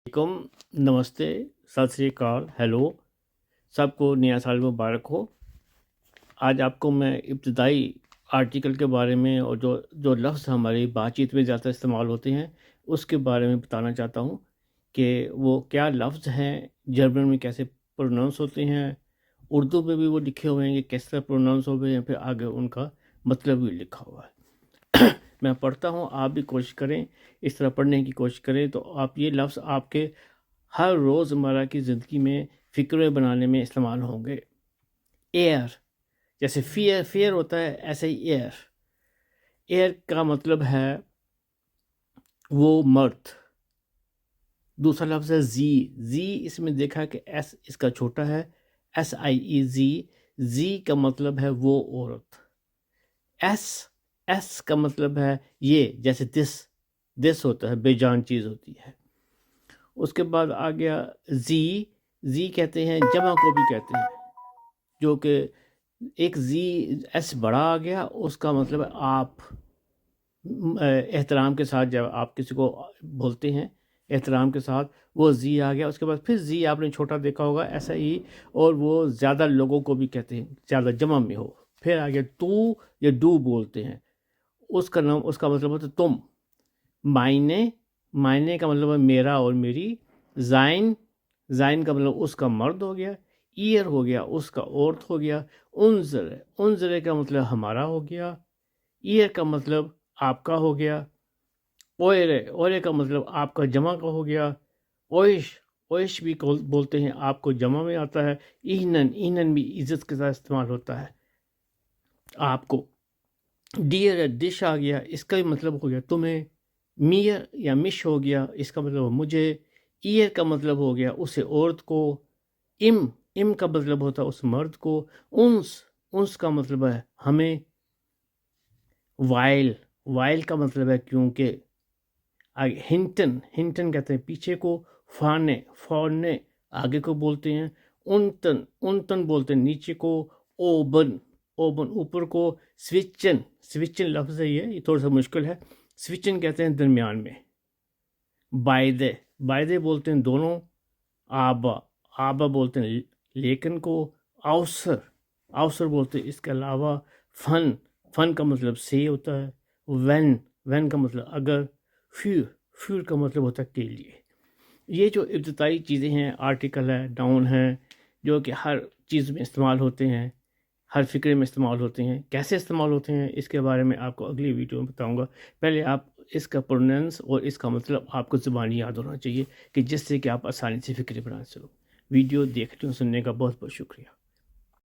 वालेकुम, नमस्ते, सत श्री अकाल, हेलो, सबको नया साल मुबारक हो। आज आपको मैं इब्तदाई आर्टिकल के बारे में और जो जो लफ्ज़ हमारी बातचीत में ज़्यादा इस्तेमाल होते हैं उसके बारे में बताना चाहता हूँ कि वो क्या लफ्ज़ हैं, जर्मन में कैसे प्रोनाउंस होते हैं, उर्दू में भी वो लिखे हुए हैं कि किस तरह प्रोनाउंस हो गए हैं, फिर आगे उनका मतलब भी लिखा हुआ है। मैं पढ़ता हूँ, आप भी कोशिश करें, इस तरह पढ़ने की कोशिश करें तो आप ये लफ्ज़ आपके हर रोज़मर्रा की ज़िंदगी में फ़िक्र बनाने में इस्तेमाल होंगे। एयर, जैसे फ़ियर होता है, ऐसे ही एयर का मतलब है वो मर्द। दूसरा लफ्ज़ है जी इसमें देखा कि एस इसका छोटा है, SIEZ, जी का मतलब है वो औरत। एस का मतलब है ये, जैसे दिस होता है, बेजान चीज़ होती है। उसके बाद आ गया जी कहते हैं, जमा को भी कहते हैं, जो कि एक एस बड़ा आ गया, उसका मतलब है आप। एहतराम के साथ जब आप किसी को बोलते हैं एहतराम के साथ, वो जी आ गया। उसके बाद फिर जी आपने छोटा देखा होगा, ऐसा ही, और वो ज़्यादा लोगों को भी कहते हैं, ज़्यादा जमा में हो। फिर आ गया तू या डू बोलते हैं, उसका नाम, उसका मतलब होता है तुम। मायने का मतलब है मेरा और मेरी। जाइन का मतलब उसका मर्द हो गया। ईयर हो गया उसका औरत हो गया। उनजरे का मतलब हमारा हो गया। ईयर का मतलब आपका हो गया। ओरे का मतलब आपका जमा का हो गया। ओइश भी बोलते हैं, आपको जमा में आता है। ईनन भी इज्जत के साथ इस्तेमाल होता है आपको। डियर डिश आ गया, इसका भी मतलब हो गया तुम्हें। मियर या मिश हो गया, इसका मतलब मुझे। ईयर का मतलब हो गया उसे औरत को। इम का मतलब होता है उस मर्द को। उन्स का मतलब है हमें। वाइल का मतलब है क्योंकि। आगे हिंटन कहते हैं पीछे को। फॉरने आगे को बोलते हैं। उनतन बोलते हैं नीचे को। ओबन ऊपर को। स्विचन लफ्ज़ है, ये थोड़ा सा मुश्किल है। स्विचन कहते हैं दरमियान में। बायदे बोलते हैं दोनों। आबा बोलते हैं लेकिन को। आउसर बोलते हैं इसके अलावा। फन का मतलब से होता है। वैन का मतलब अगर। फ्यूर का मतलब होता है के लिए। ये जो इब्तदाई चीज़ें हैं, आर्टिकल है, नाउन है, जो कि हर चीज़ में इस्तेमाल होते हैं, हर फिक्रे में इस्तेमाल होते हैं, कैसे इस्तेमाल होते हैं इसके बारे में आपको अगली वीडियो में बताऊंगा। पहले आप इसका प्रोनाउंस और इसका मतलब आपको ज़ुबानी याद होना चाहिए, कि जिससे कि आप आसानी से फिक्रे बना सको। वीडियो देखने और सुनने का बहुत बहुत शुक्रिया।